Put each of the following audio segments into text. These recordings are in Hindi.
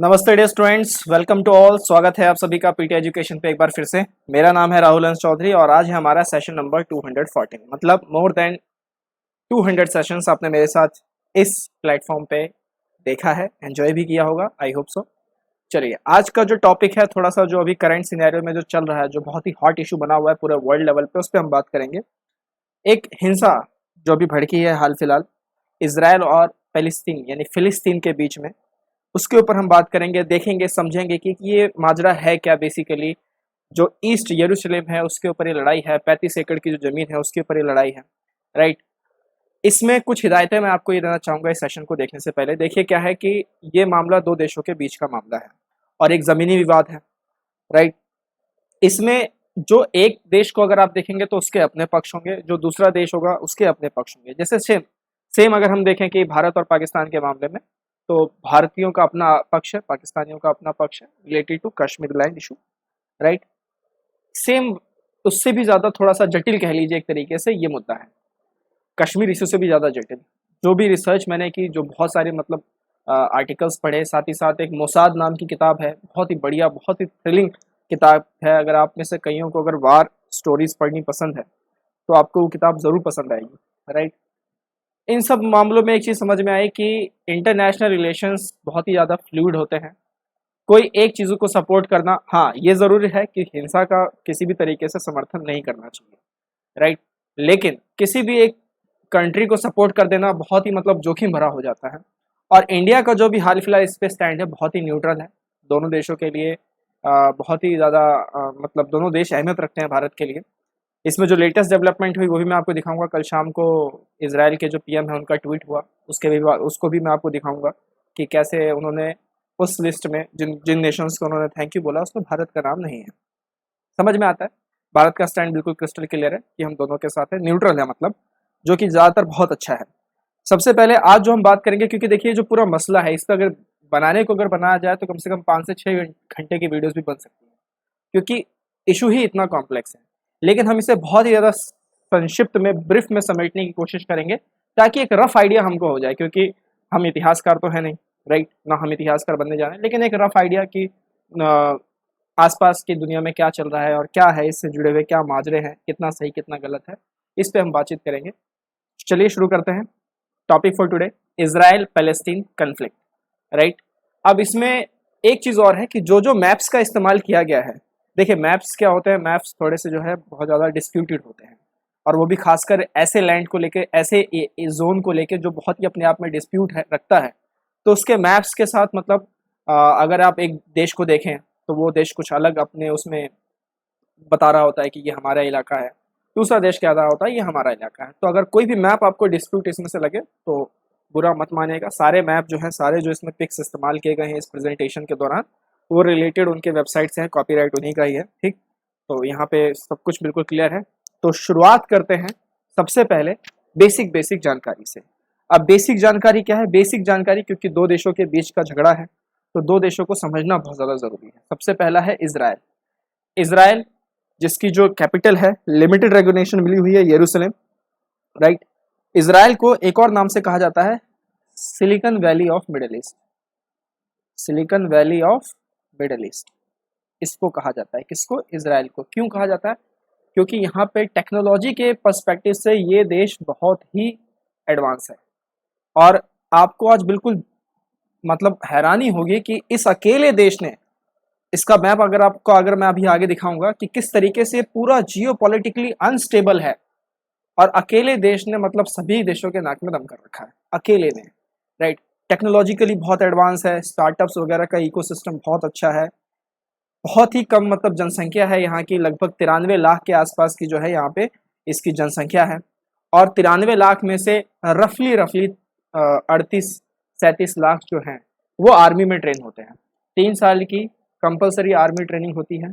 नमस्ते dear students, welcome to all. स्वागत है आप सभी का पीटी एजुकेशन पे एक बार फिर से। मेरा नाम है राहुल हंस चौधरी और आज है हमारा सेशन नंबर 214। मतलब मोर देन 200 सेशंस आपने मेरे साथ इस प्लेटफॉर्म पे देखा है, एंजॉय भी किया होगा, आई होप सो। चलिए, आज का जो टॉपिक है थोड़ा सा जो अभी करंट सिनेरियो में जो चल रहा है, जो बहुत ही हॉट इशू बना हुआ है पूरे वर्ल्ड लेवल पे, उस पर हम बात करेंगे। एक हिंसा जो अभी भड़की है हाल फिलहाल इसराइल और पैलेस्टीन यानी फिलिस्तीन के बीच में, उसके ऊपर हम बात करेंगे, देखेंगे, समझेंगे कि ये माजरा है क्या। बेसिकली जो ईस्ट यरूशलेम है उसके ऊपर ये लड़ाई है, 35 एकड़ की जो जमीन है उसके ऊपर ये लड़ाई है, राइट। इसमें कुछ हिदायतें मैं आपको ये देना चाहूँगा इस सेशन को देखने से पहले। देखिए क्या है कि ये मामला दो देशों के बीच का मामला है और एक ज़मीनी विवाद है, राइट। इसमें जो एक देश को अगर आप देखेंगे तो उसके अपने पक्ष होंगे, जो दूसरा देश होगा उसके अपने पक्ष होंगे। जैसे सेम सेम अगर हम देखें कि भारत और पाकिस्तान के मामले में, तो भारतीयों का अपना पक्ष है, पाकिस्तानियों का अपना पक्ष है related to Kashmir land issue, right. Same उससे भी ज़्यादा थोड़ा सा जटिल कह लीजिए एक तरीके से ये मुद्दा है, कश्मीर इशू से भी ज़्यादा जटिल। जो भी रिसर्च मैंने की, जो बहुत सारे मतलब आर्टिकल्स पढ़े, साथ ही साथ एक मोसाद नाम की किताब है, बहुत ही बढ़िया, बहुत ही थ्रिलिंग किताब है। अगर आप में से कईयों को अगर वार स्टोरीज पढ़नी पसंद है तो आपको वो किताब ज़रूर पसंद आएगी, राइट। इन सब मामलों में एक चीज़ समझ में आई कि इंटरनेशनल रिलेशंस बहुत ही ज़्यादा फ्लूइड होते हैं। कोई एक चीज़ों को सपोर्ट करना, हाँ ये ज़रूरी है कि हिंसा का किसी भी तरीके से समर्थन नहीं करना चाहिए, राइट। लेकिन किसी भी एक कंट्री को सपोर्ट कर देना बहुत ही मतलब जोखिम भरा हो जाता है। और इंडिया का जो भी हाल फिलहाल इस पे स्टैंड है बहुत ही न्यूट्रल है, दोनों देशों के लिए बहुत ही ज़्यादा मतलब दोनों देश अहमियत रखते हैं भारत के लिए। इसमें जो लेटेस्ट डेवलपमेंट हुई वो भी मैं आपको दिखाऊंगा। कल शाम को इसराइल के जो पीएम है उनका ट्वीट हुआ, उसको भी मैं आपको दिखाऊंगा कि कैसे उन्होंने उस लिस्ट में जिन जिन नेशंस को उन्होंने थैंक यू बोला उसमें भारत का नाम नहीं है। समझ में आता है, भारत का स्टैंड बिल्कुल क्रिस्टल क्लियर है कि हम दोनों के साथ है, न्यूट्रल है मतलब, जो कि ज़्यादातर बहुत अच्छा है। सबसे पहले आज जो हम बात करेंगे, क्योंकि देखिए जो पूरा मसला है इस पर अगर बनाया जाए तो कम से कम 5 से 6 घंटे की वीडियोस भी बन सकती हैं, क्योंकि इशू ही इतना कॉम्प्लेक्स है। लेकिन हम इसे बहुत ही ज़्यादा संक्षिप्त में, ब्रीफ में समेटने की कोशिश करेंगे ताकि एक रफ आइडिया हमको हो जाए, क्योंकि हम इतिहासकार तो है नहीं, राइट ना, हम इतिहासकार बनने जा रहे हैं, लेकिन एक रफ आइडिया कि आसपास की दुनिया में क्या चल रहा है और क्या है इससे जुड़े हुए क्या माजरे हैं, कितना सही कितना गलत है, इस पे हम बातचीत करेंगे। चलिए शुरू करते हैं। Topic for today, Israel Palestine conflict, right. अब इसमें एक चीज़ और है कि जो जो मैप्स का इस्तेमाल किया गया है, देखिए मैप्स क्या होते हैं, मैप्स थोड़े से जो है बहुत ज़्यादा डिस्प्यूटेड होते हैं, और वो भी खासकर ऐसे लैंड को लेके, ऐसे जोन को लेके जो बहुत ही अपने आप में डिस्प्यूट है रखता है। तो उसके मैप्स के साथ मतलब अगर आप एक देश को देखें तो वो देश कुछ अलग अपने उसमें बता रहा होता है कि ये हमारा इलाका है, दूसरा देश कह रहा होता है ये हमारा इलाका है। तो अगर कोई भी मैप आपको डिस्प्यूट इसमें से लगे तो बुरा मत मानिएगा। सारे मैप जो हैं, सारे जो इसमें पिक्स इस्तेमाल किए गए हैं इस प्रेजेंटेशन के दौरान, वो रिलेटेड उनके वेबसाइट से है, कॉपीराइट उन्हीं का ही है, ठीक। तो यहाँ पे सब कुछ बिल्कुल क्लियर है। तो शुरुआत करते हैं सबसे पहले बेसिक बेसिक जानकारी से। अब बेसिक जानकारी क्या है? बेसिक जानकारी, क्योंकि दो देशों के बीच का झगड़ा है तो दो देशों को समझना बहुत ज़्यादा ज़रूरी है। सबसे पहला है इसराइल। इसराइल जिसकी जो कैपिटल है, लिमिटेड रेगुलेशन मिली हुई है, यरूशलेम, राइट। इसराइल को एक और नाम से कहा जाता है silicon valley of middle east. Silicon valley of middle east इसको कहा जाता है। किसको? इसराइल को। क्यों कहा जाता है? क्योंकि यहाँ पे टेक्नोलॉजी के पर्सपेक्टिव से ये देश बहुत ही एडवांस है। और आपको आज बिल्कुल मतलब हैरानी होगी कि इस अकेले देश ने, इसका मैप अगर मैं अभी आगे दिखाऊंगा कि किस तरीके से पूरा जियोपॉलिटिकली अनस्टेबल है, और अकेले देश ने मतलब सभी देशों के नाक में दम कर रखा है, अकेले ने, राइट। टेक्नोलॉजिकली बहुत एडवांस है, स्टार्टअप्स वगैरह का इकोसिस्टम बहुत अच्छा है, बहुत ही कम मतलब जनसंख्या है यहाँ की, लगभग 93 लाख के आसपास की जो है यहाँ पे इसकी जनसंख्या है। और 93 लाख में से रफली 38-37 लाख जो हैं वो आर्मी में ट्रेन होते हैं। 3 साल की कंपलसरी आर्मी ट्रेनिंग होती है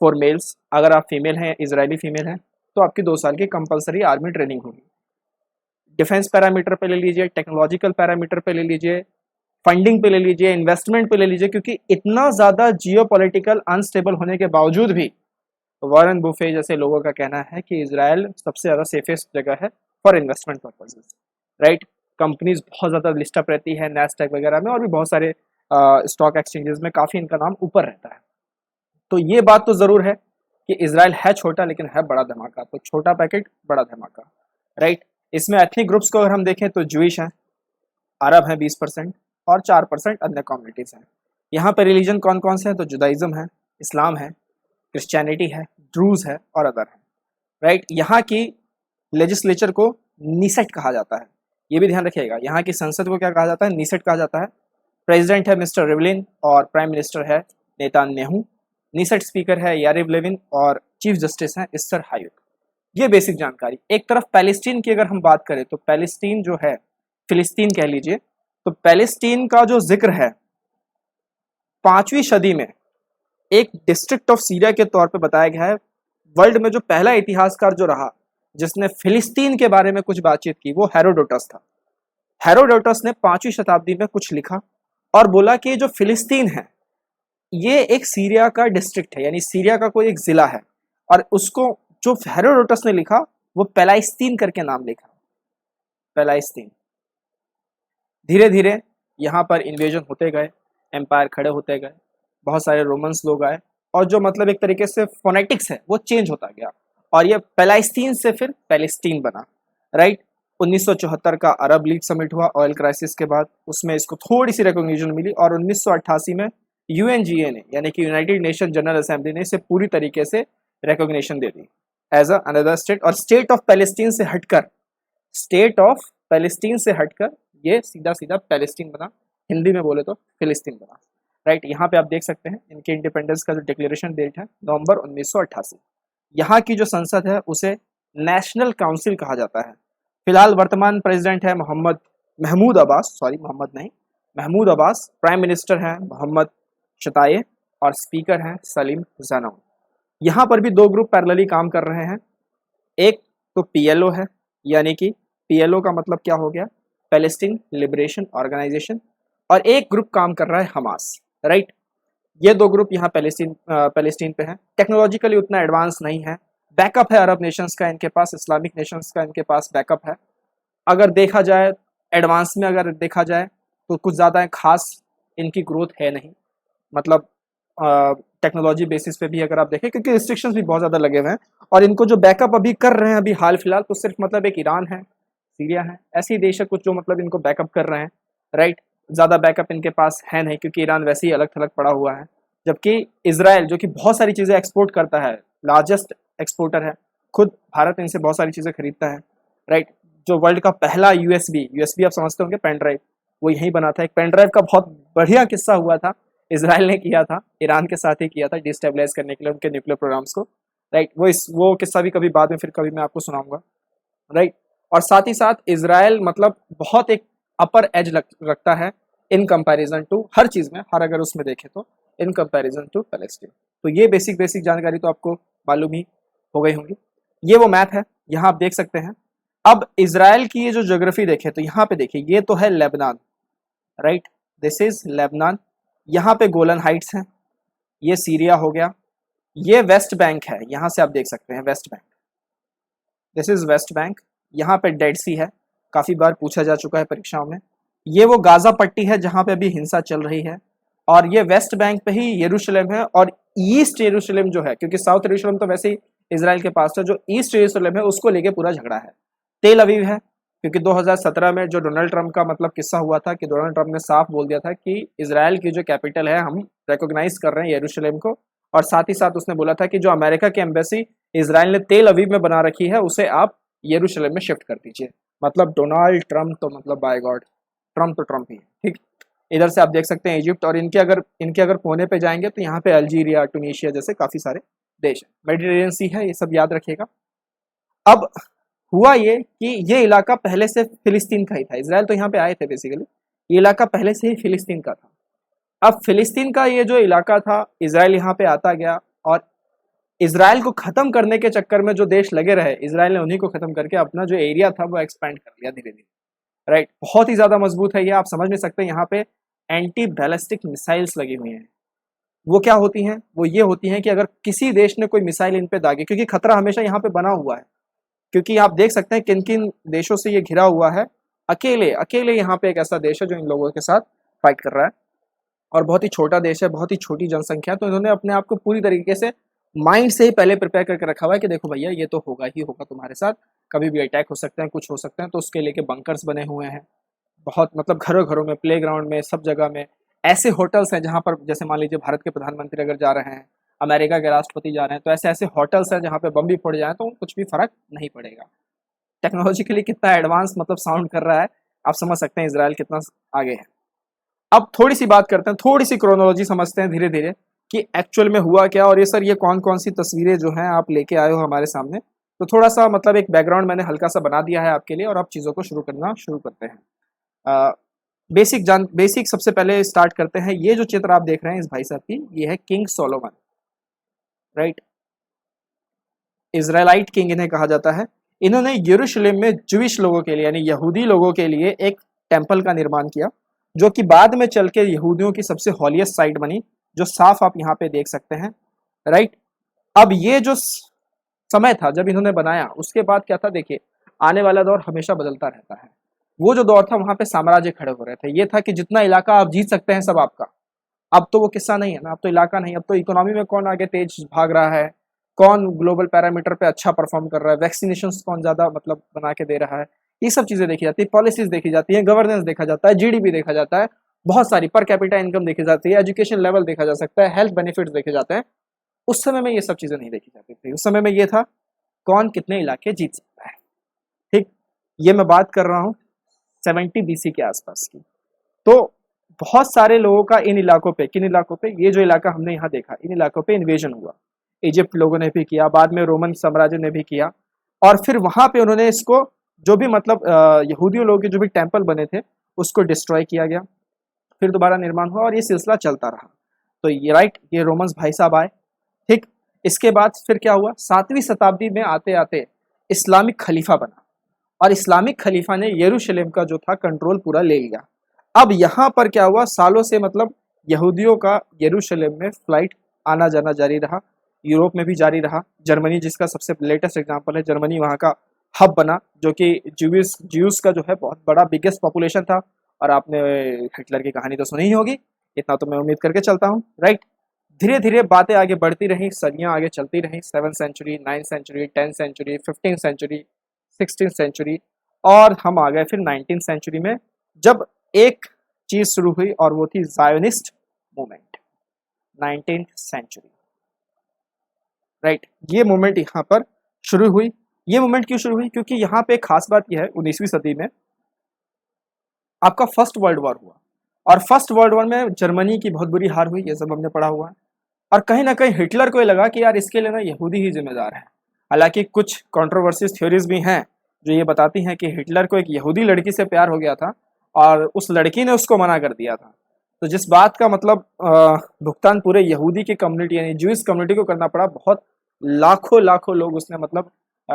फॉर मेल्स। अगर आप फीमेल हैं, इजरायली फीमेल हैं, तो आपकी 2 साल की कंपलसरी आर्मी ट्रेनिंग होगी। डिफेंस पैरामीटर पे ले लीजिए, टेक्नोलॉजिकल पैरामीटर पे ले लीजिए, फंडिंग पे ले लीजिए, इन्वेस्टमेंट पे ले लीजिए, क्योंकि इतना ज़्यादा जियोपॉलिटिकल अनस्टेबल होने के बावजूद भी वॉरेन बुफे जैसे लोगों का कहना है कि इजराइल सबसे ज़्यादा सेफेस्ट जगह है for investment purposes, right. Companies बहुत ज़्यादा लिस्टअप रहती है नैस्डैक वगैरह में, और भी बहुत सारे स्टॉक एक्सचेंजेस में काफ़ी इनका नाम ऊपर रहता है। तो ये बात तो ज़रूर है कि इजराइल है छोटा लेकिन है बड़ा धमाका, तो छोटा पैकेट बड़ा धमाका, राइट। इसमें एथनिक ग्रुप्स को अगर हम देखें तो ज्यूइश हैं, अरब हैं 20% और 4% अन्य कम्युनिटीज़ हैं। यहाँ पर रिलीजन कौन कौन से हैं, तो जुदाइज़म है, इस्लाम है, क्रिश्चियनिटी है, ड्रूज है और अदर है, राइट। यहाँ की लेजिस्लेचर को नीसेट कहा जाता है, ये भी ध्यान रखिएगा। यहाँ की संसद को क्या कहा जाता है, नीसेट कहा जाता है। प्रेसिडेंट है मिस्टर रिवलिन और प्राइम मिनिस्टर है नेतान्याहू। नीसेट स्पीकर है यारिव लेविन और चीफ जस्टिस हैं इस्तर हायुक। ये बेसिक जानकारी। एक तरफ पैलेस्टीन की अगर हम बात करें तो पैलेस्टीन जो है, फिलिस्तीन कह लीजिए, तो पैलेस्टीन का जो जिक्र है 5वीं सदी में एक डिस्ट्रिक्ट ऑफ सीरिया के तौर पे बताया गया है। वर्ल्ड में जो पहला इतिहासकार जो रहा जिसने फिलिस्तीन के बारे में कुछ बातचीत की वो हेरोडोटस था। हेरोडोटस ने 5वीं शताब्दी में कुछ लिखा और बोला कि जो फिलिस्तीन है ये एक सीरिया का डिस्ट्रिक्ट है, यानी सीरिया का कोई एक जिला है, और उसको जो हेरोडोटस ने लिखा वो पैलेस्तीन करके नाम लिखा, पैलेस्तीन। धीरे धीरे यहाँ पर इन्वेजन होते गए, एम्पायर खड़े होते गए, बहुत सारे रोमन्स लोग आए और जो मतलब एक तरीके से फोनेटिक्स है वो चेंज होता गया और ये पैलेस्तीन से फिर पैलेस्टीन बना, राइट। 1974 का अरब लीग समिट हुआ ऑयल क्राइसिस के बाद, उसमें इसको थोड़ी सी रिकॉग्निशन मिली और 1988 में यूएनजीए ने यानी कि यूनाइटेड नेशन जनरल असेंबली ने इसे पूरी तरीके से रिकॉग्निशन दे दी एज अनदर स्टेट। और स्टेट ऑफ पैलेस्टीन से हटकर, स्टेट ऑफ पैलेस्टीन से हटकर ये सीधा सीधा पैलेस्टीन बना, हिंदी में बोले तो फिलिस्तीन बना, राइट। यहाँ पे आप देख सकते हैं इनके इंडिपेंडेंस का जो डिक्लेरेशन डेट है नवंबर 1988। यहाँ की जो संसद है उसे नेशनल काउंसिल कहा जाता है। फिलहाल वर्तमान प्रेसिडेंट है महमूद अब्बास। प्राइम मिनिस्टर हैं मोहम्मद शताये और स्पीकर हैं सलीम ज़ानौन। यहाँ पर भी दो ग्रुप पैरेलली काम कर रहे हैं। एक तो पीएलओ है, यानी कि पीएलओ का मतलब क्या हो गया, पैलेस्टीन लिबरेशन ऑर्गेनाइजेशन, और एक ग्रुप काम कर रहा है हमास, राइट। ये दो ग्रुप यहाँ पैलेस्टीन पे हैं। टेक्नोलॉजिकली उतना एडवांस नहीं है, बैकअप है अरब नेशंस का इनके पास, इस्लामिक नेशंस का इनके पास बैकअप है। अगर देखा जाए एडवांस में, अगर देखा जाए तो कुछ ज़्यादा खास इनकी ग्रोथ है नहीं, मतलब टेक्नोलॉजी बेसिस पे भी अगर आप देखें, क्योंकि रिस्ट्रिक्शंस भी बहुत ज़्यादा लगे हुए हैं। और इनको जो बैकअप अभी कर रहे हैं अभी हाल फिलहाल, तो सिर्फ मतलब एक ईरान है, सीरिया है, ऐसे ही देश है कुछ जो मतलब इनको बैकअप कर रहे हैं, राइट। ज़्यादा बैकअप इनके पास है नहीं क्योंकि ईरान वैसे ही अलग थलग पड़ा हुआ है। जबकि इसराइल जो कि बहुत सारी चीज़ें एक्सपोर्ट करता है, लार्जेस्ट एक्सपोर्टर है, खुद भारत इनसे बहुत सारी चीज़ें खरीदता है, राइट। जो वर्ल्ड का पहला यूएसबी आप समझते होंगे, पेन ड्राइव, वो यहीं बना था। एक पेन ड्राइव का बहुत बढ़िया किस्सा हुआ था, इसराइल ने किया था, ईरान के साथ ही किया था, डिस्टेबलाइज करने के लिए उनके न्यूक्लियर प्रोग्राम्स को, राइट। वो किस्सा भी कभी बाद में फिर कभी मैं आपको सुनाऊंगा, राइट। और साथ ही साथ इसराइल मतलब बहुत एक अपर एज रखता है इन कंपैरिजन टू हर चीज़ में, हर अगर उसमें देखें तो इन कंपैरिजन टू पैलेस्टीन। तो ये बेसिक जानकारी तो आपको मालूम ही हो गई होंगी। ये वो मैप है, यहाँ आप देख सकते हैं। अब इसराइल की ये जो ज्योग्राफी देखें तो यहाँ पे देखिए, ये तो है Lebanon, right, this is Lebanon. यहाँ पे गोलन हाइट्स हैं, ये सीरिया हो गया, ये वेस्ट बैंक है, यहाँ से आप देख सकते हैं West Bank, this is West Bank. यहाँ पे डेड सी है, काफ़ी बार पूछा जा चुका है परीक्षाओं में। ये वो गाजा पट्टी है जहाँ पे अभी हिंसा चल रही है, और ये वेस्ट बैंक पे ही यरूशलेम है। और ईस्ट यरूशलेम जो है, क्योंकि साउथ यरूशलेम तो वैसे ही इसराइल के पास है, जो ईस्ट यरूशलेम है उसको लेके पूरा झगड़ा है। तेल अवीव है, क्योंकि 2017 में जो डोनाल्ड ट्रंप का मतलब किस्सा हुआ था कि डोनाल्ड ट्रंप ने साफ बोल दिया था कि इसराइल की जो कैपिटल है हम रिकॉग्नाइज कर रहे हैं यरूशलेम को, और साथ ही साथ उसने बोला था कि जो अमेरिका की एम्बेसी इसराइल ने तेल अवीव में बना रखी है उसे आप यरूशलेम में शिफ्ट कर दीजिए। मतलब डोनाल्ड ट्रंप तो मतलब बाय गॉड, ट्रंप तो ट्रंप ही है, ठीक। इधर से आप देख सकते हैं इजिप्ट, और इनके अगर कोने पे जाएंगे तो यहाँ पे अल्जीरिया, टूनिशिया जैसे काफ़ी सारे देश है, मेडिटेरेनियन सी है, ये सब याद रखिएगा। अब हुआ ये कि ये इलाका पहले से फिलिस्तीन का ही था, इसराइल तो यहाँ पे आए थे बेसिकली, ये इलाका पहले से ही फिलिस्तीन का था। अब फिलिस्तीन का ये जो इलाका था, इसराइल यहाँ पे आता गया, और इसराइल को ख़त्म करने के चक्कर में जो देश लगे रहे, इसराइल ने उन्हीं को ख़त्म करके अपना जो एरिया था वो एक्सपेंड कर लिया धीरे धीरे, राइट। बहुत ही ज़्यादा मजबूत है ये, आप समझ नहीं सकते। यहाँ पे एंटी बैलिस्टिक मिसाइल्स लगी हुई हैं। वो क्या होती हैं, वो ये होती हैं कि अगर किसी देश ने कोई मिसाइल इन पे दागे, क्योंकि खतरा हमेशा यहाँ पे बना हुआ है, क्योंकि आप देख सकते हैं किन किन देशों से ये घिरा हुआ है। अकेले यहाँ पे एक ऐसा देश है जो इन लोगों के साथ फाइट कर रहा है, और बहुत ही छोटा देश है, बहुत ही छोटी जनसंख्या, तो इन्होंने अपने आप को पूरी तरीके से माइंड से ही पहले प्रिपेयर करके रखा हुआ है कि देखो भैया ये तो होगा ही होगा तुम्हारे साथ, कभी भी अटैक हो सकते हैं, कुछ हो सकते हैं, तो उसके लेके बंकर्स बने हुए हैं बहुत, मतलब घरों घरों में, प्ले ग्राउंड में, सब जगह में। ऐसे होटल्स हैं जहाँ पर जैसे मान लीजिए भारत के प्रधानमंत्री अगर जा रहे हैं, अमेरिका के राष्ट्रपति जा रहे हैं, तो ऐसे ऐसे होटल्स हैं जहाँ पे बम भी फोड़ जाए तो कुछ भी फर्क नहीं पड़ेगा। टेक्नोलॉजिकली कितना एडवांस मतलब साउंड कर रहा है, आप समझ सकते हैं इसराइल कितना आगे है। अब थोड़ी सी बात करते हैं, थोड़ी सी क्रोनोलॉजी समझते हैं धीरे धीरे कि एक्चुअल में हुआ क्या, और ये सर ये कौन कौन सी तस्वीरें जो हैं आप लेके आए हो हमारे सामने। तो थोड़ा सा मतलब एक बैकग्राउंड मैंने हल्का सा बना दिया है आपके लिए, और अब चीज़ों को शुरू करते हैं। बेसिक सबसे पहले स्टार्ट करते हैं। ये जो चित्र आप देख रहे हैं इस भाई साहब की, ये है king Solomon, right, Israelite king इन्हें कहा जाता है। इन्होंने यरूशलेम में ज्विश लोगों के लिए यानी यहूदी लोगों के लिए एक टेम्पल का निर्माण किया, जो कि बाद में चल के यहूदियों की सबसे हॉलीएस्ट साइट बनी, जो साफ आप यहाँ पे देख सकते हैं, राइट। अब ये जो समय था जब इन्होंने बनाया, उसके बाद क्या था देखिए, आने वाला दौर हमेशा बदलता रहता है। वो जो दौर था वहां पे साम्राज्य खड़े हो रहे थे, ये था कि जितना इलाका आप जीत सकते हैं सब आपका। अब तो वो किस्सा नहीं है ना, अब तो इलाका नहीं, अब तो इकोनॉमी में कौन आगे तेज भाग रहा है, कौन ग्लोबल पैरामीटर पे अच्छा परफॉर्म कर रहा है, वैक्सीनेशन कौन ज्यादा मतलब बना के दे रहा है, ये सब चीजें देखी जाती है, पॉलिसीज देखी जाती है, गवर्नेंस देखा जाता है, जीडीपी देखा जाता है, बहुत सारी पर कैपिटा इनकम देखी जाती है, एजुकेशन लेवल देखा जा सकता है, हेल्थ बेनिफिट्स देखे जाते हैं। उस समय में ये सब चीजें नहीं देखी जाती थी। उस समय में ये था कौन कितने इलाके जीत सकता है, ठीक। ये मैं बात कर रहा हूँ 70 BC के आसपास की। तो बहुत सारे लोगों का इन इलाकों पे, किन इलाकों पे, ये जो इलाका हमने यहाँ देखा, इन इलाकों पे इन्वेजन हुआ। इजिप्ट लोगों ने भी किया, बाद में रोमन साम्राज्य ने भी किया, और फिर वहां पे उन्होंने इसको जो भी मतलब यहूदियों लोगों के जो भी टेम्पल बने थे उसको डिस्ट्रॉय किया गया, फिर दोबारा निर्माण हुआ, और ये सिलसिला चलता रहा। तो ये राइट, ये रोमन्स भाई साहब आए, ठीक। इसके बाद फिर क्या हुआ, 7वीं शताब्दी में आते आते इस्लामिक खलीफा बना, और इस्लामिक खलीफा ने यरूशलेम का जो था कंट्रोल पूरा ले लिया। अब यहाँ पर क्या हुआ, सालों से मतलब यहूदियों का यरूशलेम में फ्लाइट आना जाना जारी रहा, यूरोप में भी जारी रहा। जर्मनी जिसका सबसे लेटेस्ट एग्जांपल है, जर्मनी वहाँ का हब बना, जो कि ज्यूस का जो है बहुत बड़ा बिगेस्ट पॉपुलेशन था। और आपने हिटलर की कहानी तो सुनी ही होगी, इतना तो मैं उम्मीद करके चलता हूँ, राइट। धीरे धीरे बातें आगे बढ़ती रही, सदियाँ आगे चलती रही, 7th century, 9th century, 10th century, 15th century, 16th century, और हम आ गए फिर 19th सेंचुरी में, जब एक चीज शुरू हुई, और वो थी Zionist movement, 19th century, right. ये मूवमेंट यहाँ पर शुरू हुई। ये मूवमेंट क्यों शुरू हुई, क्योंकि यहाँ पे खास बात यह है, 19वीं सदी में आपका फर्स्ट वर्ल्ड वॉर हुआ, और फर्स्ट वर्ल्ड वॉर में जर्मनी की बहुत बुरी हार हुई, ये सब हमने पढ़ा हुआ है। और कहीं ना कहीं हिटलर को ये लगा कि यार इसके लिए ना यहूदी ही जिम्मेदार है। हालांकि कुछ कंट्रोवर्सीज थ्योरीज भी हैं जो ये बताती हैं कि हिटलर को एक यहूदी लड़की से प्यार हो गया था, और उस लड़की ने उसको मना कर दिया था। तो जिस बात का मतलब भुगतान पूरे यहूदी की कम्युनिटी यानी ज्यूइश कम्युनिटी को करना पड़ा, बहुत लाखों लाखों लोग उसने मतलब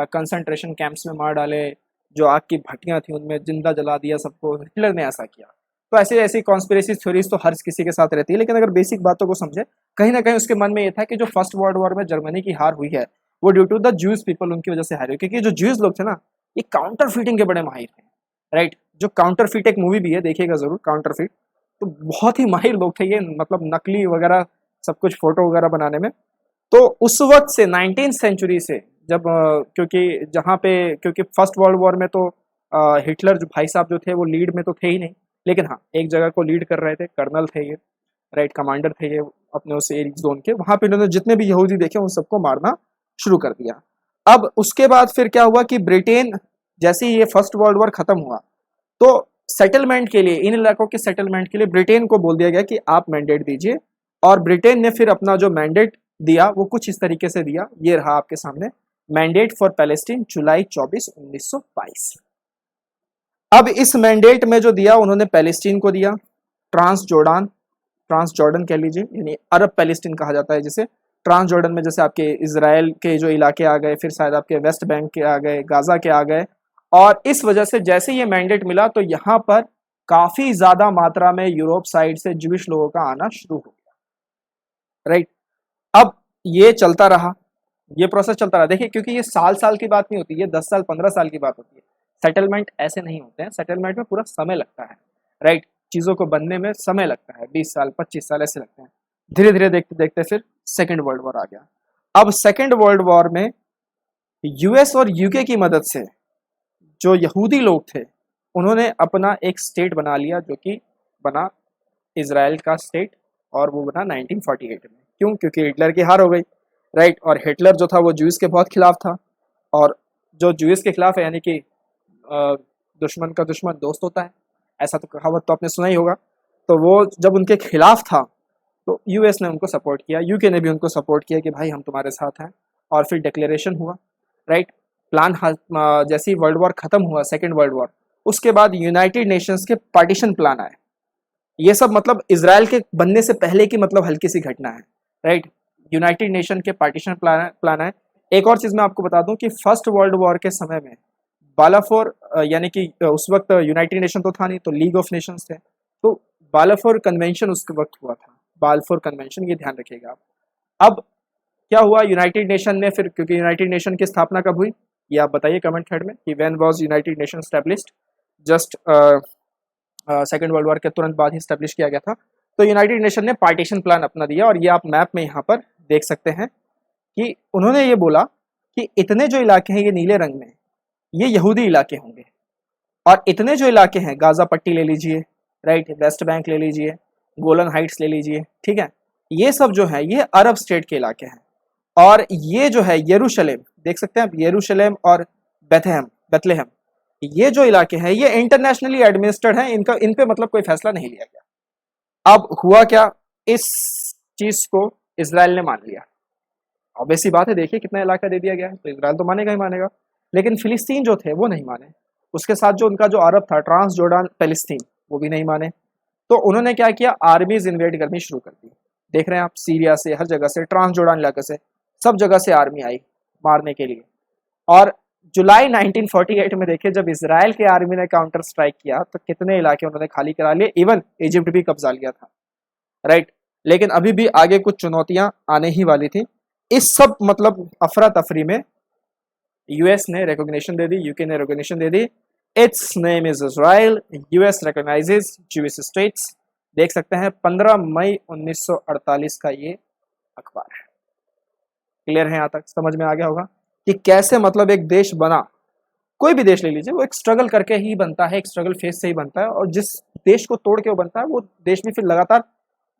कंसंट्रेशन कैंप्स में मार डाले, जो आग की भट्टियां थी उनमें जिंदा जला दिया सबको, हिटलर ने ऐसा किया। तो ऐसी ऐसी कॉन्स्पिरेसी थ्योरीज तो हर किसी के साथ रहती है, लेकिन अगर बेसिक बातों को समझे, कहीं ना कहीं उसके मन में ये था कि जो फर्स्ट वर्ल्ड वॉर में जर्मनी की हार हुई है वो due to the Jews people, उनकी वजह से हार हुई, क्योंकि जो ज्यूज लोग थे ना ये काउंटर फीटिंग के बड़े माहिर थे, राइट। जो काउंटर फीट एक मूवी भी है, देखिएगा जरूर, काउंटर फीट, तो बहुत ही माहिर लोग थे ये, मतलब नकली वगैरह सब कुछ फोटो वगैरह बनाने में। तो उस वक्त से 19th सेंचुरी से जब क्योंकि जहाँ पे, क्योंकि फर्स्ट वर्ल्ड वॉर में तो हिटलर जो भाई साहब जो थे वो लीड में तो थे ही नहीं, लेकिन हाँ एक जगह को लीड कर रहे थे, कर्नल थे ये, राइट, कमांडर थे ये अपने उस एरिक जोन के। वहां पे उन्होंने जितने भी यहूदी देखे उन सबको मारना शुरू कर दिया। अब उसके बाद फिर क्या हुआ कि ब्रिटेन, जैसे ही ये फर्स्ट वर्ल्ड वॉर खत्म हुआ, तो सेटलमेंट के लिए, इन इलाकों के सेटलमेंट के लिए ब्रिटेन को बोल दिया गया कि आप मैंडेट दीजिए। और ब्रिटेन ने फिर अपना जो मैंडेट दिया वो कुछ इस तरीके से दिया, ये रहा आपके सामने, मैंडेट फॉर पैलेस्टीन, जुलाई 24, 1922। अब इस मैंडेट में जो दिया उन्होंने पैलेस्टीन को दिया, ट्रांस जॉर्डन कह लीजिए, यानी अरब पैलेस्टीन कहा जाता है जिसे। ट्रांस जॉर्डन में जैसे आपके इजराइल के जो इलाके आ गए, फिर शायद आपके वेस्ट बैंक के आ गए, गाजा के आ गए। और इस वजह से जैसे ये मैंडेट मिला तो यहाँ पर काफी ज्यादा मात्रा में यूरोप साइड से ज्यूइश लोगों का आना शुरू हो गया, राइट। अब ये चलता रहा, ये प्रोसेस चलता रहा, देखिए क्योंकि ये साल साल की बात नहीं होती, ये 10 साल 15 साल की बात होती है। सेटलमेंट ऐसे नहीं होते हैं, सेटलमेंट में पूरा समय लगता है, राइट। चीज़ों को बनने में समय लगता है, 20 साल 25 साल ऐसे लगते हैं। धीरे धीरे देखते देखते फिर सेकेंड वर्ल्ड वॉर आ गया। अब सेकेंड वर्ल्ड वॉर में यूएस और यूके की मदद से जो यहूदी लोग थे उन्होंने अपना एक स्टेट बना लिया, जो कि बना इजराइल का स्टेट, और वो बना 1948 में। क्यों? क्योंकि हिटलर की हार हो गई, राइट। और हिटलर जो था वो ज्यूज के बहुत खिलाफ था, और जो ज्यूज के खिलाफ है यानी कि दुश्मन का दुश्मन दोस्त होता है, ऐसा तो कहावत तो आपने सुना ही होगा। तो वो जब उनके खिलाफ था तो यूएस ने उनको सपोर्ट किया, यूके ने भी उनको सपोर्ट किया कि भाई हम तुम्हारे साथ हैं, और फिर डिक्लेरेशन हुआ, राइट। प्लान जैसे ही वर्ल्ड वॉर खत्म हुआ, सेकेंड वर्ल्ड वॉर, उसके बाद यूनाइटेड नेशंस के पार्टीशन प्लान आए। ये सब मतलब इजराइल के बनने से पहले की मतलब हल्की सी घटना है, राइट। यूनाइटेड नेशन के पार्टीशन प्लान है। एक और चीज मैं आपको बता दूं कि फर्स्ट वर्ल्ड वॉर के समय में बालाफोर यानी कि उस वक्त यूनाइटेड नेशन तो था नहीं, तो लीग ऑफ नेशंस थे, तो बालाफोर कन्वेंशन उस वक्त हुआ था, बालफोर कन्वेंशन, ये ध्यान रखिएगा आप। अब क्या हुआ यूनाइटेड नेशन ने फिर, क्योंकि यूनाइटेड नेशन की स्थापना कब हुई ये आप बताइए कमेंट थ्रेड में कि when was United nation established. Just second world war के तुरंत बाद ही स्टैब्लिश किया गया था। तो यूनाइटेड नेशन ने पार्टीशन प्लान अपना दिया, और ये आप मैप में यहाँ पर देख सकते हैं कि उन्होंने ये बोला कि इतने जो इलाके हैं ये नीले रंग में, ये यहूदी इलाके होंगे, और इतने जो इलाके हैं, गाजा पट्टी ले लीजिए, राइट, वेस्ट बैंक ले लीजिए, गोलन हाइट्स ले लीजिए, ठीक है, ये सब जो है ये अरब स्टेट के इलाके हैं। और ये जो है यरूशलेम, देख सकते हैं आप, यरूशलेम और बेथलेहम, ये जो इलाके हैं ये इंटरनेशनली एडमिनिस्टर्ड हैं, इनका इन पे मतलब कोई फैसला नहीं लिया गया। अब हुआ क्या, इस चीज को इजराइल ने मान लिया। ऑब्वियस सी बात है, देखिए कितना इलाका दे दिया गया है, तो इजराइल तो मानेगा ही मानेगा। लेकिन फिलिस्तीन जो थे वो नहीं माने, उसके साथ जो उनका जो अरब था, ट्रांस जॉर्डन पैलेस्टीन, वो भी नहीं माने। तो उन्होंने क्या किया, आर्मीज इन्वेड करनी शुरू कर दी। देख रहे हैं आप, सीरिया से, हर जगह से, ट्रांस जॉर्डन इलाके से, सब जगह से आर्मी आई मारने के लिए। और जुलाई 1948 में देखिए, जब इजराइल के आर्मी ने काउंटर स्ट्राइक किया तो कितने इलाके उन्होंने खाली करा लिए, इवन इजिप्ट भी कब्जा लिया था, राइट। लेकिन अभी भी आगे कुछ चुनौतियां आने ही वाली थी। इस सब मतलब अफरा तफरी में यूएस ने रिकॉग्निशन दे दी, यूके ने recognition they the. It's name is Israel, US recognises Jewish states. देख सकते हैं 15 मई 1948 का ये अखबार है। क्लियर है? यहाँ तक समझ में आ गया होगा कि कैसे मतलब एक देश बना। कोई भी देश ले लीजिए, वो एक स्ट्रगल करके ही बनता है, एक स्ट्रगल फेस से ही बनता है, और जिस देश को तोड़ के वो बनता है वो देश भी फिर लगातार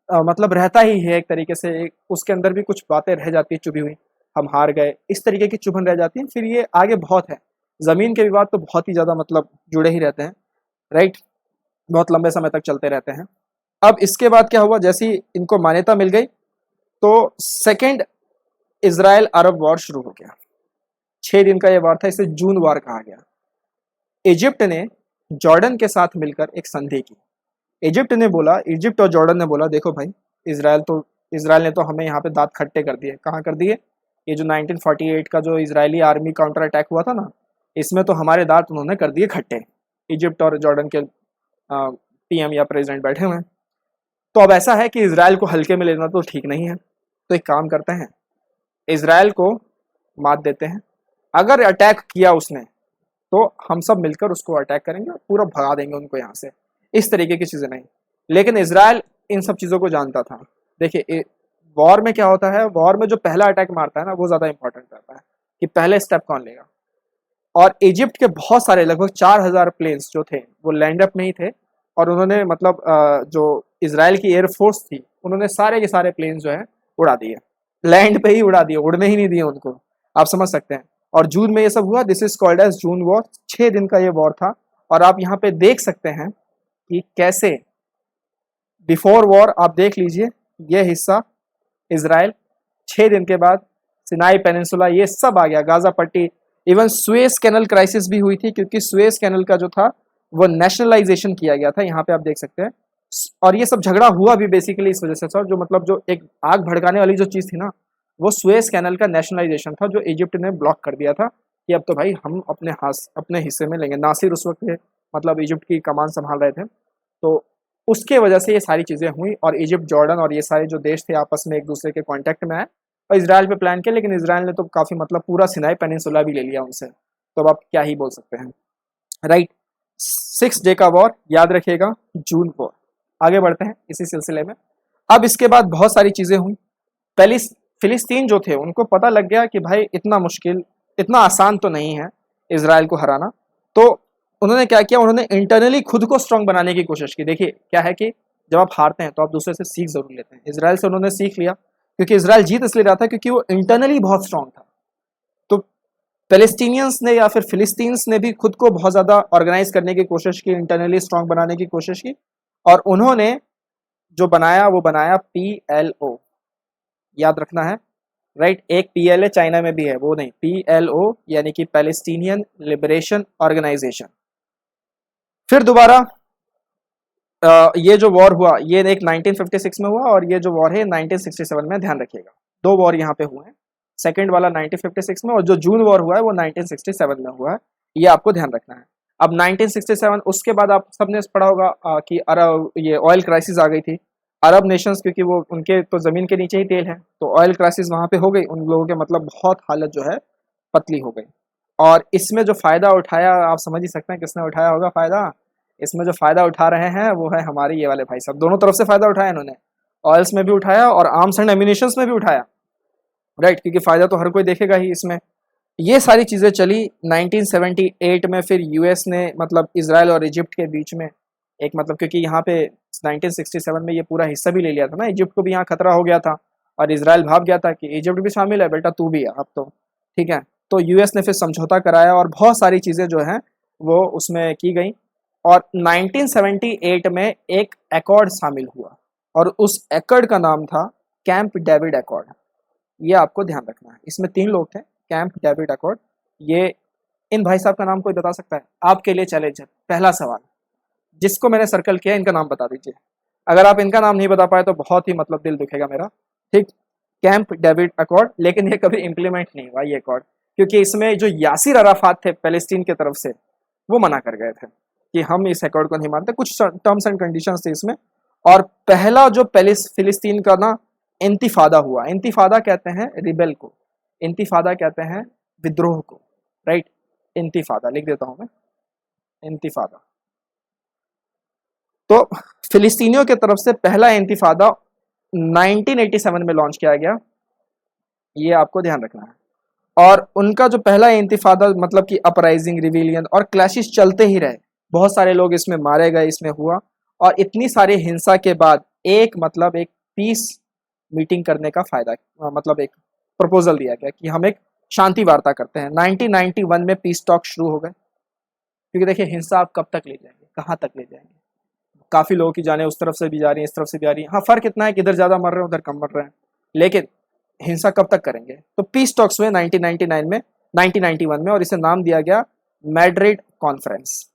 मतलब रहता ही है एक तरीके से। उसके अंदर भी कुछ बातें रह जाती है चुभी हुई, हम हार गए, इस तरीके की चुभन रह जाती है। फिर ये आगे बहुत है, जमीन के विवाद तो बहुत ही ज्यादा मतलब जुड़े ही रहते हैं, राइट, बहुत लंबे समय तक चलते रहते हैं। अब इसके बाद क्या हुआ, जैसी इनको मान्यता मिल गई तो सेकेंड इजराइल अरब वॉर शुरू हो गया। 6 दिन का ये वॉर था, इसे जून वॉर कहा गया। इजिप्ट ने जॉर्डन के साथ मिलकर एक संधि की। इजिप्ट और जॉर्डन ने बोला, देखो भाई, इजराइल ने तो हमें यहाँ पे दांत खट्टे कर दिए। कहाँ कर दिए? ये जो 1948 का जो इजरायली आर्मी काउंटर अटैक हुआ था ना, इसमें तो हमारे दांत उन्होंने कर दिए खट्टे। इजिप्ट और जॉर्डन के पीएम या प्रेसिडेंट बैठे हुए हैं। तो अब ऐसा है कि इजराइल को हल्के में लेना तो ठीक नहीं है, तो एक काम करते हैं, इजराइल को मात देते हैं। अगर अटैक किया उसने तो हम सब मिलकर उसको अटैक करेंगे और पूरा भगा देंगे उनको यहाँ से। इस तरीके की चीज़ें नहीं। लेकिन इजराइल इन सब चीज़ों को जानता था। देखिए वॉर में क्या होता है, वॉर में जो पहला अटैक मारता है ना, वो ज़्यादा इंपॉर्टेंट रहता है कि पहले स्टेप कौन लेगा। और इजिप्ट के बहुत सारे, लगभग 4000 प्लेन्स जो थे वो लैंड अप में ही थे, और उन्होंने मतलब जो इजराइल की एयरफोर्स थी उन्होंने सारे के सारे प्लेन्स जो है उड़ा दिए, लैंड पे ही उड़ा दिए, उड़ने ही नहीं दिए उनको। आप समझ सकते हैं। और जून में ये सब हुआ, this is called as June war. 6 दिन का ये वॉर था। और आप यहाँ पे देख सकते हैं कि कैसे बिफोर वॉर, आप देख लीजिए ये हिस्सा इजराइल, 6 दिन के बाद सिनाई पेनिनसुला, ये सब आ गया, गाजा पट्टी। इवन सुएज कैनल क्राइसिस भी हुई थी, क्योंकि सुएज कैनल का जो था वो नेशनलाइजेशन किया गया था, यहाँ पे आप देख सकते हैं। और ये सब झगड़ा हुआ भी बेसिकली इस वजह से सर, जो मतलब जो एक आग भड़काने वाली जो चीज़ थी ना, वो सुएज कैनल का नेशनलाइजेशन था, जो इजिप्ट ने ब्लॉक कर दिया था कि अब तो भाई हम अपने हिस्से में लेंगे। नासिर उस वक्त मतलब इजिप्ट की कमान संभाल रहे थे, तो उसके वजह से ये सारी चीज़ें हुई। और इजिप्ट, जॉर्डन और ये सारे जो देश थे आपस में एक दूसरे के कॉन्टैक्ट में आए और इसराइल पे प्लान किया। लेकिन इसराइल ने तो काफ़ी मतलब पूरा सिनाई पेनिनसुला भी ले लिया उनसे, तो अब आप क्या ही बोल सकते हैं, राइट। 6 डे का वॉर, याद रखिएगा, जून वॉर। आगे बढ़ते हैं इसी सिलसिले में। अब इसके बाद बहुत सारी चीज़ें हुई। पहले फिलिस्तीन जो थे उनको पता लग गया कि भाई इतना मुश्किल, इतना आसान तो नहीं है इसराइल को हराना। तो उन्होंने क्या किया, उन्होंने इंटरनली खुद को स्ट्रांग बनाने की कोशिश की। देखिए क्या है कि जब आप हारते हैं तो आप दूसरे से सीख जरूर लेते हैं। इसराइल से उन्होंने सीख लिया, क्योंकि इसराइल जीत इसलिए रहा था क्योंकि वो इंटरनली बहुत स्ट्रांग था। तो पैलेस्टीनियंस ने या फिर फिलिस्तीन्स ने भी खुद को बहुत ज़्यादा ऑर्गेनाइज करने की कोशिश की, इंटरनली स्ट्रांग बनाने की कोशिश की, और उन्होंने जो बनाया वो बनाया PLO। याद रखना है, राइट। एक PLA चाइना में भी है, वो नहीं, PLO यानी कि पैलेस्टीनियन लिबरेशन ऑर्गेनाइजेशन। फिर दोबारा ये जो वॉर हुआ ये एक 1956 में हुआ, और ये जो वॉर है 1967 में, ध्यान रखिएगा। दो वॉर यहाँ पे हुए हैं, सेकेंड वाला 1956 में, और जो जून वॉर हुआ है वो 1967 में हुआ है, ये आपको ध्यान रखना है। अब 1967 उसके बाद आप सबने पढ़ा होगा कि अरब ये ऑयल क्राइसिस आ गई थी। अरब नेशंस, क्योंकि वो उनके तो ज़मीन के नीचे ही तेल है, तो ऑयल क्राइसिस वहाँ पे हो गई, उन लोगों के मतलब बहुत हालत जो है पतली हो गई। और इसमें जो फ़ायदा उठाया, आप समझ ही सकते हैं किसने उठाया होगा फ़ायदा। इसमें जो फ़ायदा उठा रहे हैं वो है हमारे ये वाले भाई साहब। दोनों तरफ से फ़ायदा उठाया इन्होंने, ऑयल्स में भी उठाया और आर्म्स एंड एम्यूनिशंस में भी उठाया, राइट, क्योंकि फ़ायदा तो हर कोई देखेगा ही इसमें। ये सारी चीज़ें चली 1978 में। फिर यूएस ने मतलब इसराइल और इजिप्ट के बीच में एक मतलब, क्योंकि यहाँ पे 1967 में ये पूरा हिस्सा भी ले लिया था ना, इजिप्ट को भी यहाँ खतरा हो गया था, और इसराइल भाग गया था कि इजिप्ट भी शामिल है बेटा, तू भी है अब तो, ठीक है। तो यूएस ने फिर समझौता कराया और बहुत सारी चीज़ें जो हैं वो उसमें की गई, और 1978 में एक एकॉर्ड शामिल हुआ, और उस एकॉर्ड का नाम था कैंप डेविड एकॉर्ड। ये आपको ध्यान रखना है। इसमें 3 लोग थे, कैंप डेविड एकॉर्ड। ये इन भाई साहब का नाम कोई बता सकता है? आपके लिए चैलेंज है, पहला सवाल, जिसको मैंने सर्कल किया इनका नाम बता दीजिए। अगर आप इनका नाम नहीं बता पाए तो बहुत ही मतलब दिल दुखेगा मेरा, ठीक। कैंप डेविड एकॉर्ड, लेकिन ये कभी इम्प्लीमेंट नहीं हुआ ये एकॉर्ड, क्योंकि इसमें जो यासिर अराफात थे पैलेस्टीन की तरफ से, वो मना कर गए थे कि हम इस एकॉर्ड को नहीं मानते, कुछ टर्म्स एंड कंडीशंस थे इसमें। और पहला जो फिलिस्तीन का ना इंतिफादा हुआ, इंतिफादा कहते हैं रिबेल को, इंतिफादा कहते हैं विद्रोह को, राइट। इंतिफादा लिख देता हूं मैं, इंतिफादा। तो फिलिस्तीनियों की तरफ से पहला इंतिफादा 1987 में लॉन्च किया गया, ये आपको ध्यान रखना है। और उनका जो पहला इंतिफादा मतलब कि अपराइजिंग, रिविलियन और क्लैशेस चलते ही रहे, बहुत सारे लोग इसमें मारे गए, इसमें हुआ, और इतनी सारी हिंसा के बाद एक मतलब एक पीस मीटिंग करने का फायदा मतलब एक प्रपोजल दिया गया कि हम एक शांति वार्ता करते हैं। 1991 में पीस टॉक शुरू हो गए, क्योंकि देखिए हिंसा आप कब तक ले जाएंगे, कहाँ तक ले जाएंगे, काफ़ी लोगों की जाने उस तरफ से भी जा रही हैं, इस तरफ से भी आ रही हैं। हाँ, फ़र्क इतना है कि इधर ज़्यादा मर रहे हैं, उधर कम मर रहे हैं, लेकिन हिंसा कब तक करेंगे। तो पीस टॉक्स हुए 1999 में, 1991 में, और इसे नाम दिया गया मैड्रिड कॉन्फ्रेंस।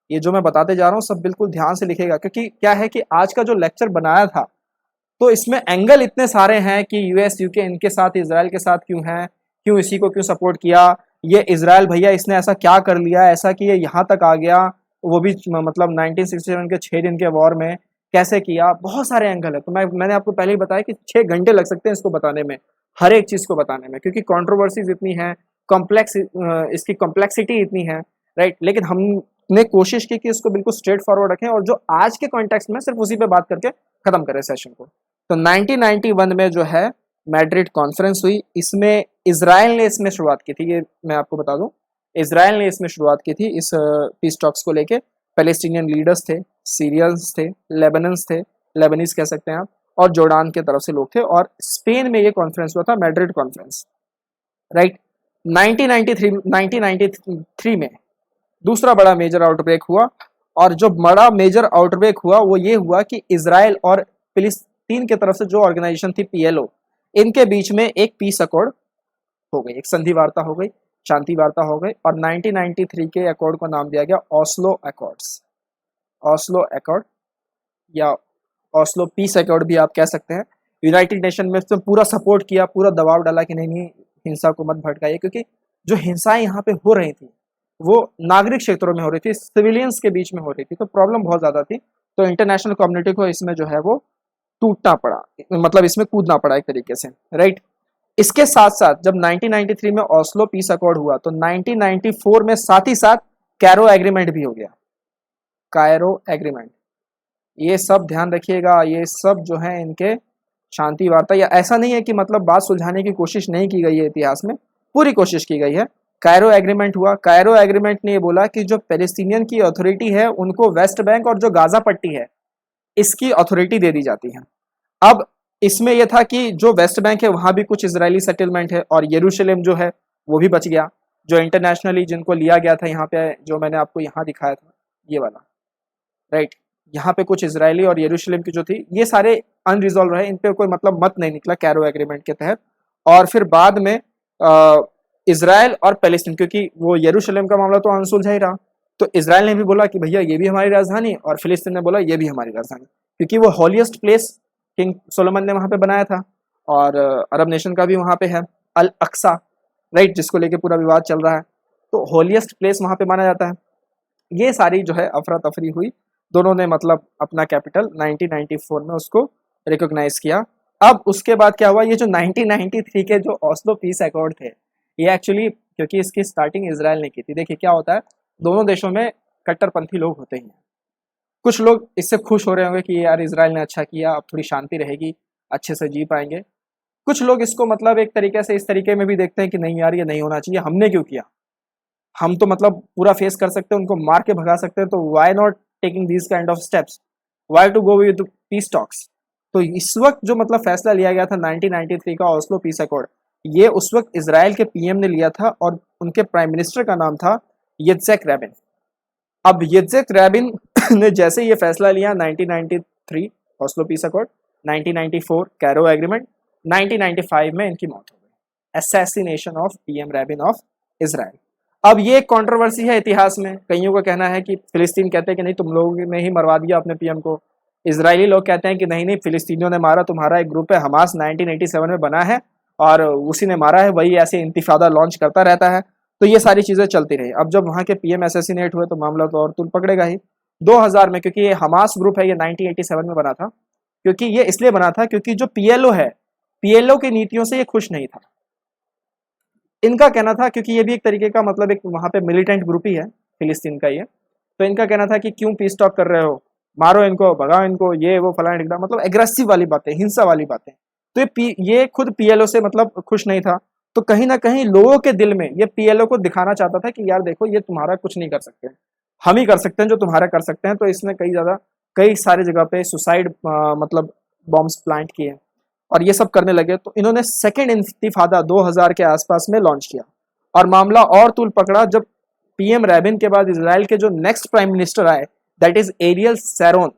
ये जो मैं बताते जा रहा हूँ सब बिल्कुल ध्यान से लिखेगा, क्योंकि क्या है कि आज का जो लेक्चर बनाया था तो इसमें एंगल इतने सारे हैं कि यूएस यूके इनके साथ, इसराइल के साथ क्यों हैं, क्यों इसी को क्यों सपोर्ट किया, ये इसराइल भैया इसने ऐसा क्या कर लिया ऐसा कि ये यहाँ तक आ गया, वो भी मतलब 1967 के 6 दिन के वॉर में कैसे किया। बहुत सारे एंगल है। तो मैंने आपको पहले ही बताया कि 6 घंटे लग सकते हैं इसको बताने में, हर एक चीज़ को बताने में, क्योंकि कॉन्ट्रोवर्सीज इतनी हैं, कॉम्प्लेक्स इसकी कॉम्प्लेक्सिटी इतनी है, राइट। लेकिन हमने कोशिश की कि इसको बिल्कुल स्ट्रेट फॉरवर्ड रखें, और जो आज के कॉन्टेक्स्ट में सिर्फ उसी पे बात करके खत्म करें सेशन को। तो 1991 में जो है मैड्रिड कॉन्फ्रेंस हुई, इसमें इसराइल ने इसमें शुरुआत की थी, ये मैं आपको बता दूं, इसराइल ने इसमें शुरुआत की थी इस पीस टॉक्स को लेके। पैलेस्टीनियन लीडर्स थे, सीरियंस थे, लेबनन्स थे, लेबनीज कह सकते हैं आप, और जॉर्डान के तरफ से लोग थे, और स्पेन में ये कॉन्फ्रेंस हुआ था, मैड्रिड कॉन्फ्रेंस, राइट। 1993 में दूसरा बड़ा मेजर आउटब्रेक हुआ, और जो बड़ा मेजर आउटब्रेक हुआ वो ये हुआ कि इसराइल और फिलिस्तीन के तरफ से जो ऑर्गेनाइजेशन थी PLO, इनके बीच में एक पीस अकॉर्ड हो गई, एक संधि वार्ता हो गई, शांति वार्ता हो गई, और 1993 के अकॉर्ड को नाम दिया गया ऑस्लो अकॉर्ड्स, ऑस्लो अकॉर्ड या ऑस्लो पीस अकॉर्ड भी आप कह सकते हैं। यूनाइटेड नेशन में तो पूरा सपोर्ट किया, पूरा दबाव डाला कि नहीं नहीं हिंसा को मत भड़काइए, क्योंकि जो हिंसाएं यहाँ पे हो रही थी वो नागरिक क्षेत्रों में हो रही थी, सिविलियंस के बीच में हो रही थी, तो प्रॉब्लम बहुत ज़्यादा थी। तो इंटरनेशनल कम्युनिटी को इसमें जो है वो टूटना पड़ा, मतलब इसमें कूदना पड़ा एक तरीके से, राइट। इसके साथ साथ जब 1993 में ऑस्लो पीस अकॉर्ड हुआ तो 1994 में साथ ही साथ कायरो एग्रीमेंट भी हो गया, कायरो एग्रीमेंट। ये सब ध्यान रखिएगा, ये सब जो है इनके शांति वार्ता, या ऐसा नहीं है कि मतलब बात सुलझाने की कोशिश नहीं की गई है इतिहास में, पूरी कोशिश की गई है। कायरो एग्रीमेंट हुआ, कायरो एग्रीमेंट ने ये बोला कि जो पैलेस्टीनियन की अथॉरिटी है उनको वेस्ट बैंक और जो गाजा पट्टी है इसकी अथॉरिटी दे दी जाती है। अब इसमें यह था कि जो वेस्ट बैंक है वहां भी कुछ इजरायली सेटलमेंट है और यरूशलेम जो है वो भी बच गया, जो इंटरनेशनली जिनको लिया गया था, यहाँ पे जो मैंने आपको यहाँ दिखाया था ये वाला, राइट, यहाँ पे कुछ इजरायली और यरूशलेम की जो थी ये सारे अनरिजॉल्व रहे, इन पे कोई मतलब मत नहीं निकला कैरो एग्रीमेंट के तहत। और फिर बाद में इजराइल और पैलेस्टीन, क्योंकि वो यरूशलेम का मामला तो अनसुलझा ही रहा, तो इजराइल ने भी बोला कि भैया ये भी हमारी राजधानी, और फिलिस्तीन ने बोला ये भी हमारी राजधानी, क्योंकि वो हॉलीएस्ट प्लेस किंग सोलोमन ने वहां पे बनाया था, और अरब नेशन का भी वहां पे है अल अक्सा, राइट, जिसको लेके पूरा विवाद चल रहा है, तो हॉलीएस्ट प्लेस वहां पे माना जाता है। ये सारी जो है अफरा तफरी हुई, दोनों ने मतलब अपना कैपिटल 1994 में उसको रिकॉग्नाइज किया। अब उसके बाद क्या हुआ, ये जो 1993 के जो ओस्लो पीस अकॉर्ड थे, ये एक्चुअली क्योंकि इसकी स्टार्टिंग इसराइल ने की थी। देखिए क्या होता है, दोनों देशों में कट्टरपंथी लोग होते ही हैं, कुछ लोग इससे खुश हो रहे होंगे कि यार इसराइल ने अच्छा किया, अब थोड़ी शांति रहेगी, अच्छे से जी पाएंगे। कुछ लोग इसको मतलब एक तरीके से इस तरीके में भी देखते हैं कि नहीं यार ये नहीं होना चाहिए, हमने क्यों किया, हम तो मतलब पूरा फेस कर सकते हैं, उनको मार के भगा सकते हैं, तो why not taking these kind of steps, why to go with peace talks. तो इस वक्त जो मतलब फैसला लिया गया था 1993 का ओस्लो पीस अकॉर्ड, ये उस वक्त इसराइल के पीएम ने लिया था और उनके प्राइम मिनिस्टर का नाम था यित्ज़हाक रैबिन। अब यित्ज़हाक रैबिन ने जैसे ये फैसला लिया 1993 Oslo peace accord, 1994 Cairo agreement, 1995 में इनकी मौत हो गई, assassination of PM Rabin of Israel. अब ये एक कंट्रोवर्सी है इतिहास में, कईयों का कहना है कि फिलिस्तीन कहते हैं कि नहीं तुम लोगों ने ही मरवा दिया अपने पीएम को, इजरायली लोग कहते हैं कि नहीं नहीं फिलिस्तीनियों ने मारा, तुम्हारा एक ग्रुप है हमास 1987 में बना है और उसी ने मारा है, वही ऐसे इंतिफादा लॉन्च करता रहता है। तो ये सारी चीजें चलती रही। अब जब वहाँ के पीएम असैसिनेट हुए तो मामला तो और तुल पकड़ेगा ही। 2000 में, क्योंकि ये हमास ग्रुप है, ये 1987 में बना था, क्योंकि ये इसलिए बना था क्योंकि जो पीएलओ है, पीएलओ की नीतियों से ये खुश नहीं था। इनका कहना था, क्योंकि ये भी एक तरीके का मतलब एक वहां पे मिलिटेंट ग्रुप ही है फिलिस्तीन का ये, तो इनका कहना था कि क्यों पीस टॉक कर रहे हो, मारो इनको, भगाओ इनको, ये वो फलाना ढिकना, मतलब एग्रेसिव वाली बातें, हिंसा वाली बातें। तो ये खुद पीएलओ से मतलब खुश नहीं था, तो कहीं ना कहीं लोगों के दिल में ये पीएलओ को दिखाना चाहता था कि यार देखो ये तुम्हारा कुछ नहीं कर सकते, हम ही कर सकते हैं जो तुम्हारा कर सकते हैं। तो इसने कई सारे जगह पे सुसाइड मतलब बॉम्ब्स प्लांट किए और ये सब करने लगे। तो इन्होंने सेकेंड इंतिफादा 2000 के आसपास में लॉन्च किया और मामला और तूल पकड़ा जब पीएम रैबिन के बाद इसराइल के जो नेक्स्ट प्राइम मिनिस्टर आए, दैट इज एरियल शैरोन।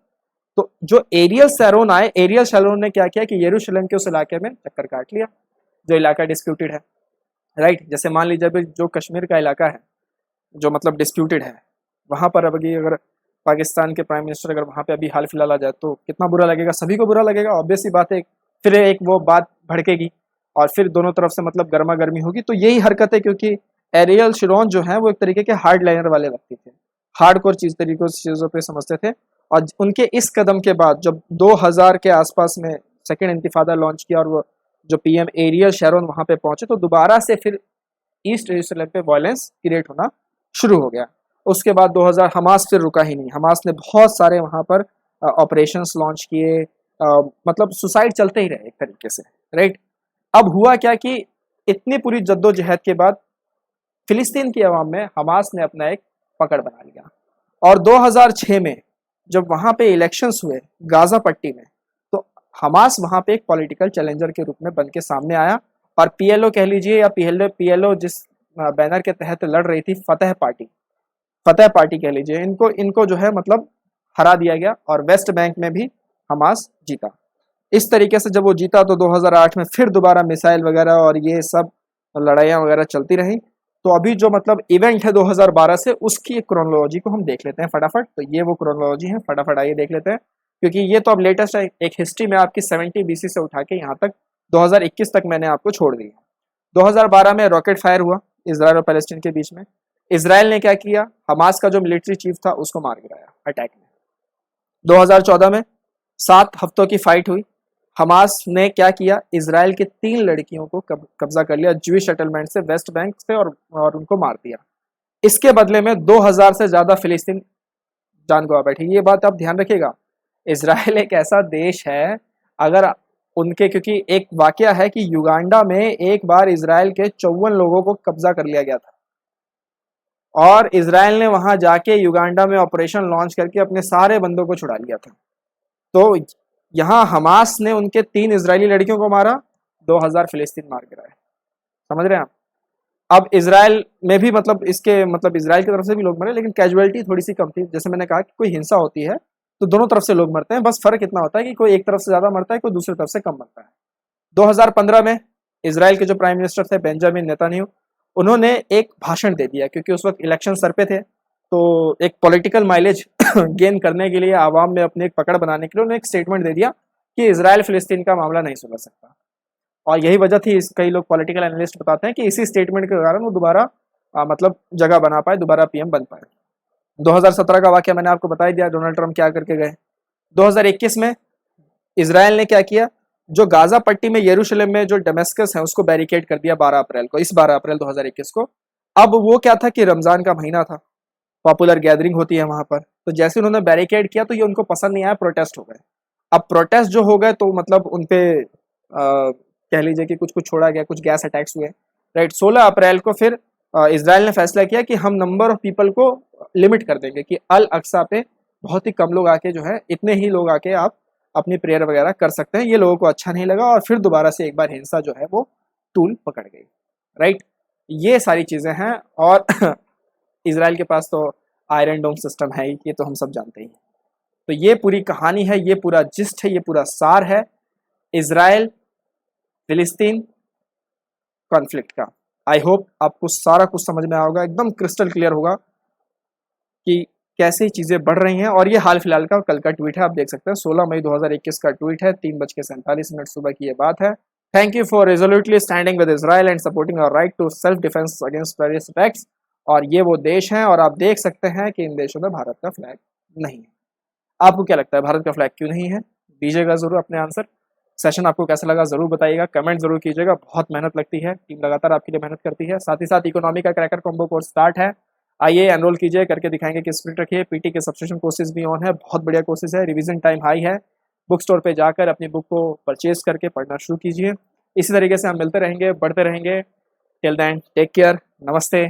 तो जो एरियल शैरोन आए, एरियल शैरोन ने क्या किया कि यरूशलेम के उस इलाके में चक्कर काट लिया जो इलाका डिस्प्यूटेड है, राइट। जैसे मान लीजिए जो कश्मीर का इलाका है जो मतलब डिस्प्यूटेड है, वहां पर अभी अगर पाकिस्तान के प्राइम मिनिस्टर अगर वहां पे अभी हाल फिलहाल आ जाए तो कितना बुरा लगेगा, सभी को बुरा लगेगा, ऑब्वियस सी बात है। फिर एक वो बात भड़केगी और फिर दोनों तरफ से मतलब गर्मा गर्मी होगी। तो यही हरकत है, क्योंकि एरियल शिरोन जो है वो एक तरीके के हार्ड लाइनर वाले व्यक्ति थे, हार्ड कोर चीज़ों पे समझते थे। और उनके इस कदम के बाद जब 2000 के आसपास में सेकेंड इंतिफादा लॉन्च किया और वो जो पीएम एरियल शैरोन वहां पे पहुंचे, तो दोबारा से फिर ईस्ट यरूशलेम पे वायलेंस क्रिएट होना शुरू हो गया। उसके बाद 2000 हमास फिर रुका ही नहीं, हमास ने बहुत सारे वहां पर ऑपरेशंस लॉन्च किए, मतलब सुसाइड चलते ही रहे एक तरीके से, राइट। अब हुआ क्या कि इतनी पूरी जद्दोजहद के बाद फिलिस्तीन की आवाम में हमास ने अपना एक पकड़ बना लिया और 2006 में जब वहां पे इलेक्शंस हुए गाजा पट्टी में, तो हमास वहां पे एक पॉलिटिकल चैलेंजर के रूप में बन के सामने आया और पीएलओ कह लीजिए या पीएलओ जिस बैनर के तहत लड़ रही थी, फतेह पार्टी कह लीजिए, इनको जो है मतलब हरा दिया गया और वेस्ट बैंक में भी हमास जीता। इस तरीके से जब वो जीता तो 2008 में फिर दोबारा मिसाइल वगैरह और ये सब लड़ाइयाँ वगैरह चलती रही। तो अभी जो मतलब इवेंट है 2012 से, उसकी क्रोनोलॉजी को हम देख लेते हैं फटाफट। तो ये वो क्रोनोलॉजी है, फटाफट आइए देख लेते हैं, क्योंकि ये तो अब लेटेस्ट है। एक हिस्ट्री में आपकी 70 BC से उठा के यहाँ तक 2021 तक मैंने आपको छोड़ दी है। 2012 में रॉकेट फायर हुआ इसराइल और पैलेस्टीन के बीच में। इसराइल ने क्या किया, हमास का जो मिलिट्री चीफ था उसको मार गिराया अटैक में। 2014 में 7 हफ्तों की फाइट हुई। हमास ने क्या किया, इसराइल के 3 लड़कियों को कब्जा कर लिया ज्यूइश सेटलमेंट से, वेस्ट बैंक से, और उनको मार दिया। इसके बदले में 2000 से ज्यादा फिलिस्तीन जान गवा बैठे। ये बात आप ध्यान रखिएगा, इसराइल एक ऐसा देश है, अगर उनके, क्योंकि एक वाकया है कि युगांडा में एक बार इसराइल के 54 लोगों को कब्जा कर लिया गया था और इसराइल ने वहां जाके युगांडा में ऑपरेशन लॉन्च करके अपने सारे बंदों को छुड़ा लिया था। तो यहाँ हमास ने उनके 3 इजरायली लड़कियों को मारा, 2000 फिलिस्तीन मार गिराए। समझ रहे हैं आप? अब इसराइल में भी मतलब इसके मतलब इसराइल की तरफ से भी लोग मरे, लेकिन कैजुअलिटी थोड़ी सी कम थी। जैसे मैंने कहा कि कोई हिंसा होती है तो दोनों तरफ से लोग मरते हैं, बस फर्क इतना होता है कि कोई एक तरफ से ज्यादा मरता है, कोई दूसरी तरफ से कम मरता है। 2015 में इसराइल के जो प्राइम मिनिस्टर थे बेंजामिन नेतन्याहू, उन्होंने एक भाषण दे दिया, क्योंकि उस वक्त इलेक्शन सर पे थे, तो एक पॉलिटिकल माइलेज गेन करने के लिए, आवाम में अपनी एक पकड़ बनाने के लिए उन्होंने एक स्टेटमेंट दे दिया कि इसराइल फिलिस्तीन का मामला नहीं सुलझ सकता। और यही वजह थी, कई लोग पॉलिटिकल एनालिस्ट बताते हैं कि इसी स्टेटमेंट के कारण वो दोबारा मतलब जगह बना पाए, दोबारा पीएम बन पाए। 2017 का वाकया मैंने आपको बता ही दिया, डोनाल्ड ट्रंप क्या करके गए। 2021 में इसराइल ने क्या किया, जो गाजा पट्टी में यरूशलेम में जो डमेस्कस है उसको बैरिकेड कर दिया 12 अप्रैल को, इस 12 अप्रैल 2021 को। अब वो क्या था कि रमजान का महीना था, पॉपुलर गैदरिंग होती है वहां पर, तो जैसे उन्होंने बैरिकेड किया तो ये उनको पसंद नहीं आया, प्रोटेस्ट हो गए। अब प्रोटेस्ट जो हो गए तो मतलब उनपे कह लीजिए कि कुछ कुछ छोड़ा गया, कुछ गैस अटैक्स हुए, राइट। 16 अप्रैल को फिर इसराइल ने फैसला किया कि हम नंबर ऑफ पीपल को लिमिट कर देंगे, कि अल अक्सा पे बहुत ही कम लोग आके जो है, इतने ही लोग आके आप अपनी प्रेयर वगैरह कर सकते हैं। ये लोगों को अच्छा नहीं लगा और फिर दोबारा से एक बार हिंसा जो है वो टूल पकड़ गई, राइट। ये सारी चीजें हैं और इसराइल के पास तो आयरन डोम सिस्टम है ही, ये तो हम सब जानते ही। तो ये पूरी कहानी है, ये पूरा जिस्ट है, ये पूरा सार है इसराइल फिलिस्तीन कॉन्फ्लिक्ट का। आई होप आपको सारा कुछ समझ में आएगा, एकदम क्रिस्टल क्लियर होगा कि कैसे चीजें बढ़ रही हैं। और ये हाल फिलहाल का कल का ट्वीट है, आप देख सकते हैं 16 मई 2021 का ट्वीट है, 3:47 सुबह की ये बात है। Thank you for resolutely standing with Israel and supporting our right to self defence against various attacks. और ये वो देश हैं, और आप देख सकते हैं कि इन देशों में भारत का फ्लैग नहीं है। आपको क्या लगता है भारत का फ्लैग क्यों नहीं है? दीजिएगा जरूर अपने आंसर। सेशन आपको कैसा लगा जरूर बताइएगा, कमेंट जरूर कीजिएगा। बहुत मेहनत लगती है, टीम लगातार आपके लिए मेहनत करती है। साथ ही साथ इकोनॉमी का क्रैकर कॉम्बो कोर्स स्टार्ट है, आइए एनरोल कीजिए, करके दिखाएंगे कि स्प्रिंट रखिए। पीटी के सब्सक्रिप्शन कोर्सेज भी ऑन है, बहुत बढ़िया कोर्सेज है, रिवीजन टाइम हाई है। बुक स्टोर पे जाकर अपनी बुक को परचेज करके पढ़ना शुरू कीजिए। इसी तरीके से हम मिलते रहेंगे, बढ़ते रहेंगे। टिल देन टेक केयर, नमस्ते।